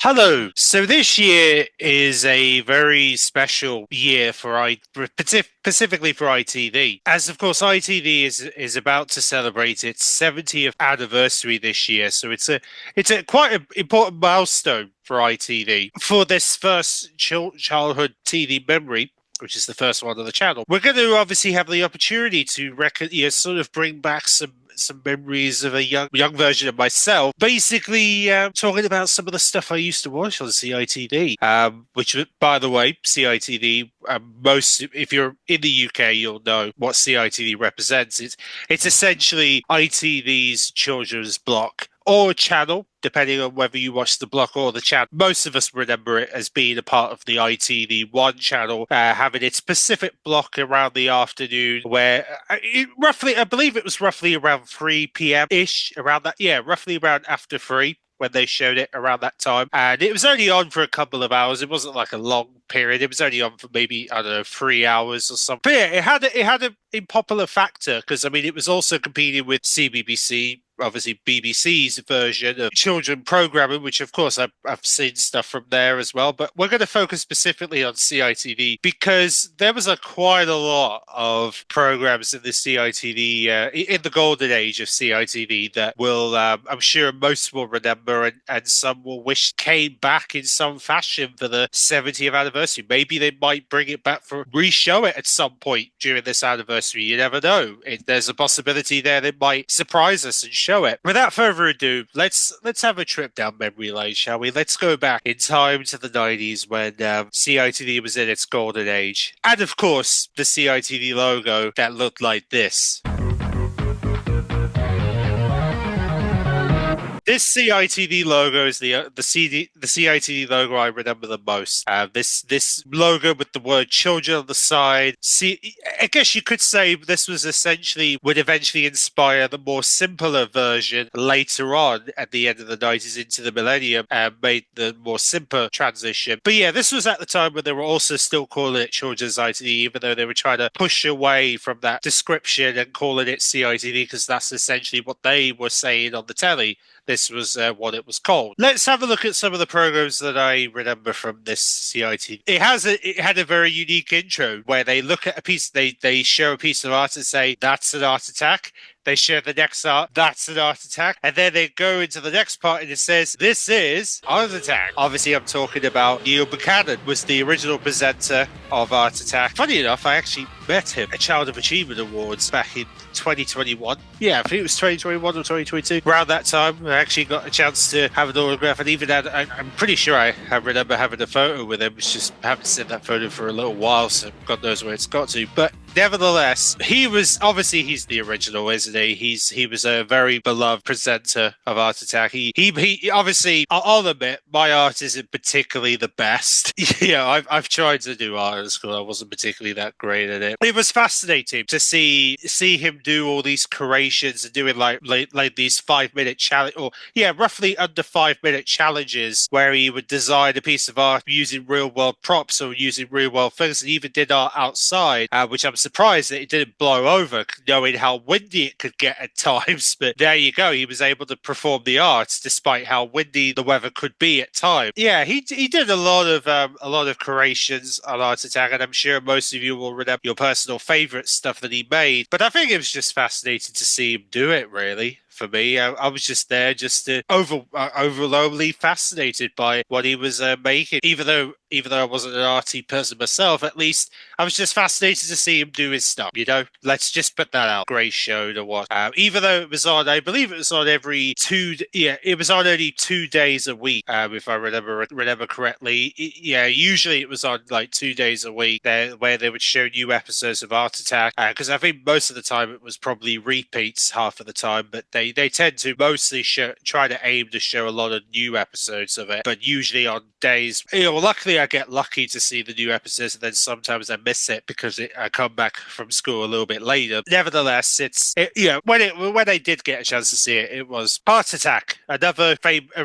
Hello. So this year is a very special year for specifically for ITV, as of course ITV is about to celebrate its 70th anniversary this year. So it's a quite an important milestone for ITV for this first childhood TV memory, which is the first one on the channel. We're going to obviously have the opportunity to sort of bring back some memories of a young version of myself. Basically, talking about some of the stuff I used to watch on CITV, which, by the way, CITV. Most, if you're in the UK, you'll know what CITV represents. It's essentially ITV's children's block or channel, depending on whether you watch the block or the channel. Most of us remember it as being a part of the ITV1 channel, having its Pacific block around the afternoon, where I believe it was roughly around 3 p.m.-ish, around that, yeah, roughly around after 3 when they showed it around that time. And it was only on for a couple of hours. It wasn't like a long period. It was only on for maybe, I don't know, 3 hours or something. But yeah, it had an unpopular factor because, I mean, it was also competing with CBBC, obviously BBC's version of children programming, which of course I've seen stuff from there as well. But we're going to focus specifically on CITV because there was quite a lot of programs in the CITV, in the golden age of CITV that I'm sure most will remember and some will wish came back in some fashion for the 70th anniversary. Maybe they might bring it back for re-show it at some point during this anniversary. You never know. There's a possibility there that might surprise us and show it. Without further ado, let's have a trip down memory lane, shall we? Let's go back in time to the 90s when CITV was in its golden age. And of course, the CITV logo that looked like this. This CITV logo is the CITV logo I remember the most. This logo with the word children on the side. I guess you could say this was would eventually inspire the more simpler version later on at the end of the 90s into the millennium and made the more simple transition. But yeah, this was at the time when they were also still calling it children's ITV, even though they were trying to push away from that description and calling it CITV because that's essentially what they were saying on the telly. This was what it was called. Let's have a look at some of the programs that I remember from this CITV. It had a very unique intro where they look at a piece, they show a piece of art and say, that's an art attack. They show the next art, that's an art attack. And then they go into the next part and it says, this is Art Attack. Obviously, I'm talking about Neil Buchanan, was the original presenter of Art Attack. Funny enough, I actually met him at Child of Achievement Awards back in 2021. Yeah, I think it was 2021 or 2022. Around that time, I actually got a chance to have an autograph and even I'm pretty sure I remember having a photo with him. It's just I haven't seen that photo for a little while, so God knows where it's got to. But nevertheless, he's the original, isn't he? He was a very beloved presenter of Art Attack. He obviously, I'll admit, my art isn't particularly the best. I've tried to do art at school. I wasn't particularly that great at it. It was fascinating to see him do all these creations and doing like these 5-minute challenge, or roughly under 5-minute challenges where he would design a piece of art using real world props or using real world things, and even did art outside, which I'm surprised that it didn't blow over, knowing how windy it could get at times. But there you go, he was able to perform the arts despite how windy the weather could be at times. Yeah, he did a lot of creations on Art Attack, and I'm sure most of you will remember your personal favorite stuff that he made. But I think it was just fascinating to see him do it, really. For me, I was just there just overwhelmingly fascinated by what he was making. Even though I wasn't an arty person myself, at least I was just fascinated to see him do his stuff. Let's just put that out. Great show to watch. Even though it was on, I believe it was on it was on only 2 days a week, if I remember correctly. Usually it was on like 2 days a week where they would show new episodes of Art Attack. Because I think most of the time it was probably repeats half of the time, but they tend to mostly try to aim to show a lot of new episodes of it, but usually on days. Luckily I get lucky to see the new episodes, and then sometimes I miss it because I come back from school a little bit later. Nevertheless, when I did get a chance to see it, it was Art Attack, a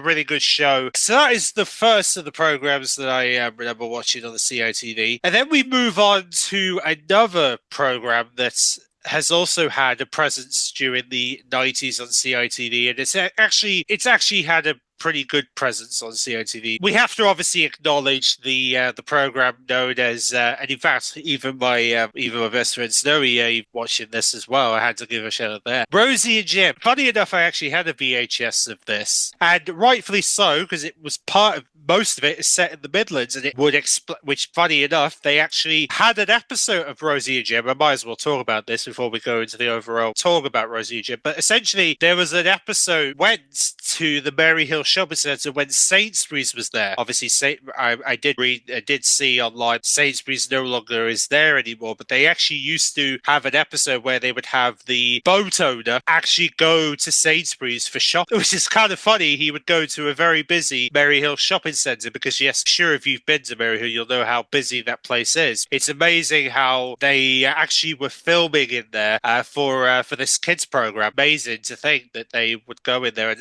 really good show. So that is the first of the programs that I remember watching on the CITV, and then we move on to another program that's has also had a presence during the 90s on CITV, and it's actually had a pretty good presence on CITV. We have to obviously acknowledge the program known as, and in fact, even my best friend Snowy watching this as well. I had to give a shout out there. Rosie and Jim. Funny enough, I actually had a VHS of this, and rightfully so, because it was part of most of it is set in the Midlands, and it would which, funny enough, they actually had an episode of Rosie and Jim. I might as well talk about this before we go into the overall talk about Rosie and Jim. But essentially, there was an episode went to the Maryhill Shopping Centre when Sainsbury's was there. Obviously, I did see online Sainsbury's no longer is there anymore, but they actually used to have an episode where they would have the boat owner actually go to Sainsbury's for shopping, which is kind of funny. He would go to a very busy Maryhill Shopping Centre because, yes, sure, if you've been to Maryhill, you'll know how busy that place is. It's amazing how they actually were filming in there for this kids program. Amazing to think that they would go in there,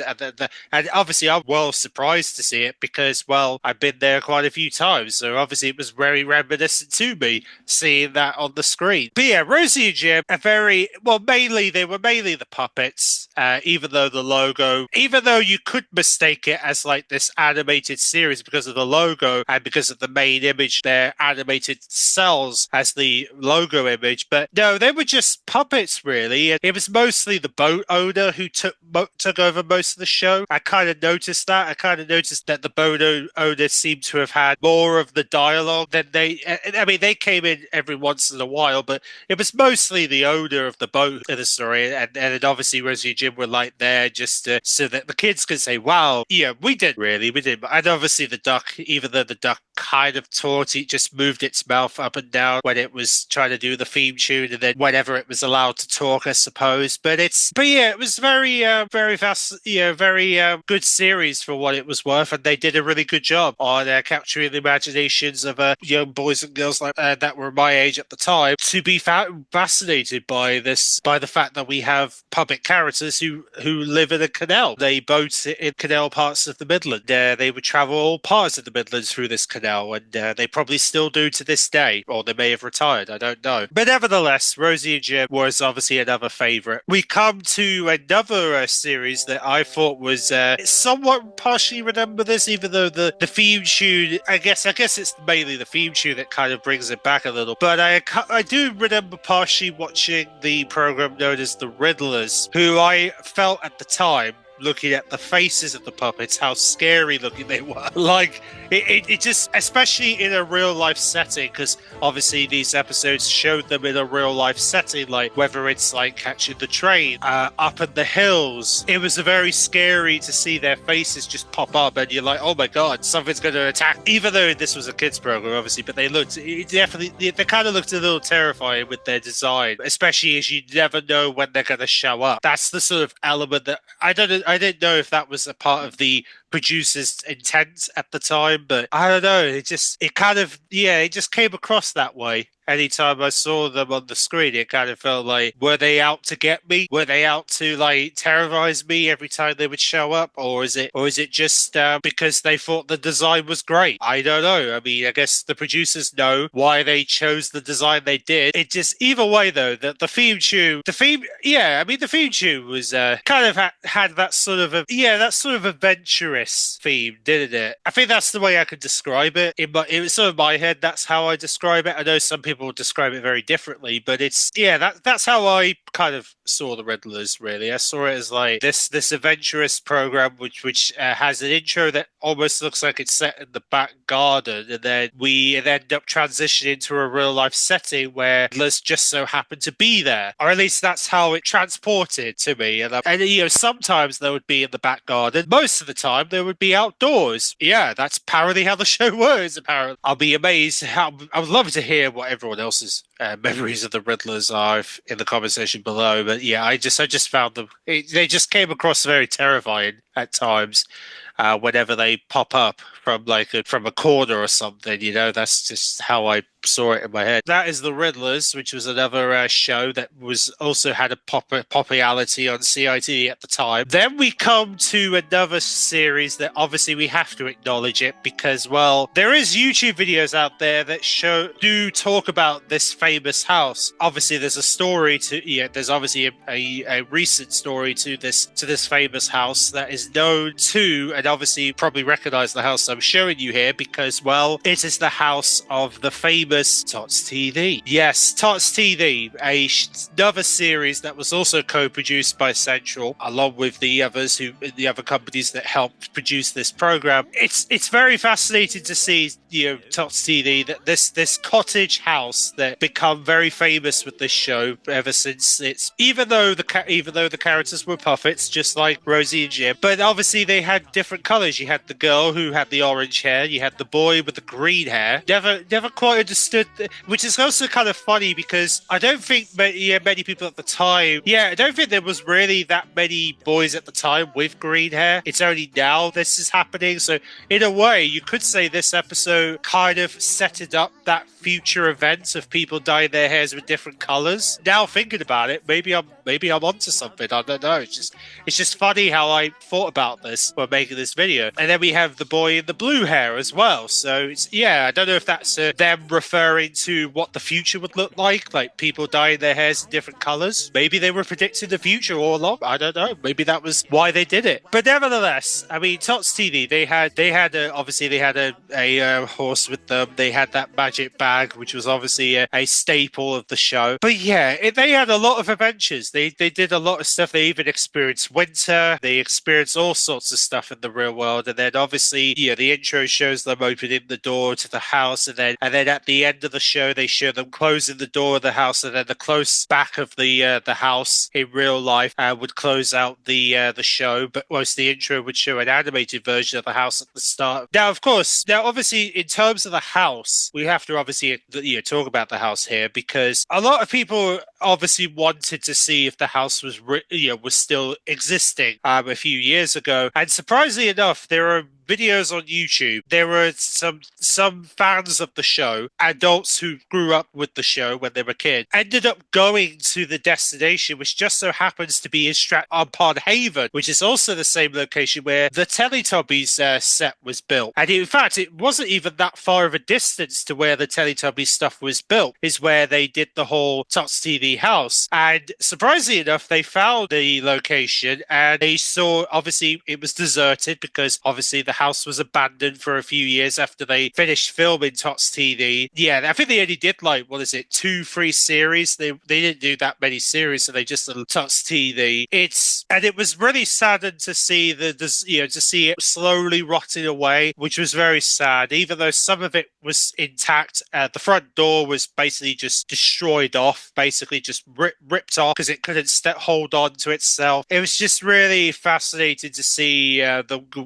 and obviously I'm well surprised to see it because, well, I've been there quite a few times, so obviously it was very reminiscent to me seeing that on the screen. But yeah, Rosie and Jim are they were mainly the puppets, even though you could mistake it as like this animated series because of the logo and because of the main image, their animated cells as the logo image. But no, they were just puppets, really. And it was mostly the boat owner who took over most of the show. I kind of noticed that. I kind of noticed that the boat owner seemed to have had more of the dialogue than they came in every once in a while, but it was mostly the owner of the boat in the story. And then obviously Rosie and Jim were like there just so that the kids could say, wow, yeah, we did. And obviously the duck, even though the duck kind of it just moved its mouth up and down when it was trying to do the theme tune, and then whenever it was allowed to talk, I suppose. But yeah, it was very fast, very good series for what it was worth, and they did a really good job on capturing the imaginations of young boys and girls like that were my age at the time to be fascinated by the fact that we have public characters who live in a canal. They boat in canal parts of the Midlands. They would travel all parts of the Midlands through this canal, and they probably still do to this day, or they may have retired, I don't know. But nevertheless, Rosie and Jim was obviously another favourite. We come to another series that I thought was somewhat partially remember this, even though the theme tune, I guess it's mainly the theme tune that kind of brings it back a little. But I do remember partially watching the program known as The Riddlers, who I felt at the time, looking at the faces of the puppets, how scary looking they were. Like, it just, especially in a real life setting, because obviously these episodes showed them in a real life setting, like whether it's like catching the train up in the hills. It was very scary to see their faces just pop up, and you're like, oh my god, something's going to attack. Even though this was a kids program, obviously, but they kind of looked a little terrifying with their design, especially as you never know when they're going to show up. That's the sort of element that I didn't know if that was a part of the producer's intent at the time, but I don't know. It just came across that way. Anytime I saw them on the screen, it kind of felt like, were they out to get me? Were they out to like terrorize me every time they would show up? Or is it just because they thought the design was great? I don't know. I mean, I guess the producers know why they chose the design they did. It just, either way though, the theme tune was kind of had that sort of adventurous theme, didn't it? I think that's the way I could describe it. It was sort of my head. That's how I describe it. I know some people describe it very differently, but that's how I kind of saw the Riddlers. Really, I saw it as like this adventurous program which has an intro that almost looks like it's set in the back garden, and then we end up transitioning to a real life setting where Riddlers just so happen to be there, or at least that's how it transported to me. And sometimes they would be in the back garden. Most of the time they would be outdoors. Yeah, that's apparently how the show works. Apparently, I'll be amazed. I would love to hear what everyone else's memories of the Riddlers are in the conversation below. But yeah, I just found them. They just came across very terrifying at times whenever they pop up from a corner or something. That's just how I saw it in my head. That is The Riddlers, which was another show that was also had a popularity on CITV at the time. Then we come to another series that obviously we have to acknowledge it because, well, there is YouTube videos out there that do talk about this famous house. Obviously, there's a story there's obviously a recent story to this famous house that is known to, and obviously you probably recognize the house I'm showing you here because, well, it is the house of the famous Tots TV. Yes, Tots TV, another series that was also co-produced by Central, along with the other companies that helped produce this program. It's very fascinating to see, Tots TV, that this cottage house that become very famous with this show ever since even though the characters were puppets, just like Rosie and Jim, but obviously they had different colors. You had the girl who had the orange hair, you had the boy with the green hair. Never quite understood, which is also kind of funny because I don't think many people at the time, I don't think there was really that many boys at the time with green hair. It's only now this is happening. So in a way, you could say this episode kind of set it up, that future events of people dyeing their hairs with different colors. Now thinking about it, maybe I'm onto something. I don't know. It's just funny how I thought about this when making this video. And then we have the boy in the blue hair as well. So I don't know if that's them referring to what the future would look like people dyeing their hairs in different colors. Maybe they were predicting the future all along. I don't know. Maybe that was why they did it. But nevertheless, I mean, Tots TV, they had a horse with them. They had that magic bag, which was obviously a staple of the show. But they had a lot of adventures. They did a lot of stuff. They even experienced winter. They experienced all sorts of stuff in the real world. And then obviously, the intro shows them opening the door to the house, and then at the end of the show, they show them closing the door of the house, and then the close back of the house in real life would close out the show. But most the intro would show an animated version of the house at the start. Now, obviously, in terms of the house, we have to obviously talk about the house here because a lot of people obviously wanted to see if the house was still existing a few years ago, and surprisingly enough, there are videos on YouTube. There were some fans of the show, adults who grew up with the show when they were kids, ended up going to the destination, which just so happens to be in Stratford Haven, which is also the same location where the Teletubbies set was built. And in fact, it wasn't even that far of a distance to where the Teletubbies stuff was built, is where they did the whole Tots TV house. And surprisingly enough, they found the location and they saw, obviously, it was deserted because obviously the house was abandoned for a few years after they finished filming Tots TV. I think they only did 2-3 series. They didn't do that many series, so they just did Tots TV. It was really saddened to see to see it slowly rotting away, which was very sad. Even though some of it was intact, the front door was basically just destroyed off, basically just ripped off because it couldn't hold on to itself. It was just really fascinating to see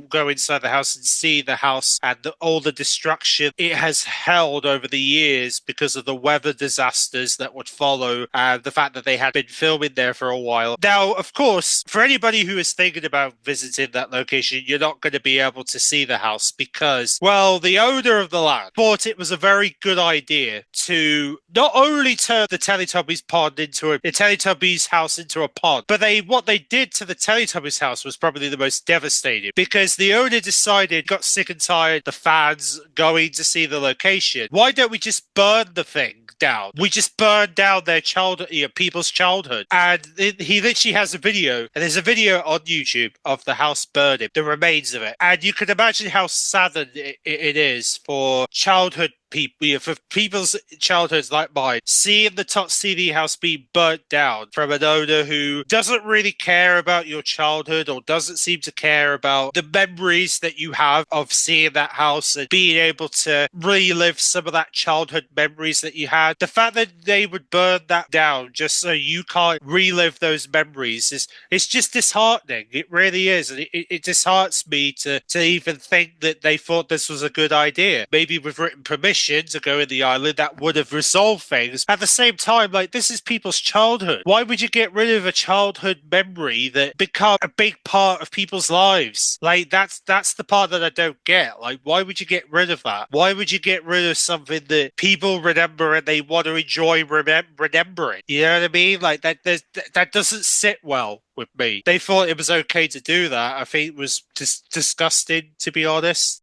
go inside the house and see the house and all the destruction it has held over the years because of the weather disasters that would follow, the fact that they had been filming there for a while. Now, of course, for anybody who is thinking about visiting that location, you're not going to be able to see the house because, well, the owner of the land thought it was a very good idea to not only turn the Teletubbies house into a pond, but what they did to the Teletubbies house was probably the most devastating because the owner decided, got sick and tired, the fans going to see the location. Why don't we just burn the thing down? We just burn down their people's childhood. And he literally has a video, and there's a video on YouTube of the house burning, the remains of it. And you can imagine how saddened it is for childhood people, for people's childhoods like mine, seeing the Tots TV house being burnt down from an owner who doesn't really care about your childhood or doesn't seem to care about the memories that you have of seeing that house and being able to relive some of that childhood memories that you had. The fact that they would burn that down just so you can't relive those memories it's just disheartening. It really is. And it disheartens me to even think that they thought this was a good idea. Maybe with written permission, mission to go in the island that would have resolved things. At the same time, like, this is people's childhood. Why would you get rid of a childhood memory that become a big part of people's lives? Like, that's the part that I don't get. Like, why would you get rid of that? Why would you get rid of something that people remember and they want to enjoy remembering? You know what I mean? Like, that doesn't sit well with me. They thought it was okay to do that. I think it was just disgusting, to be honest.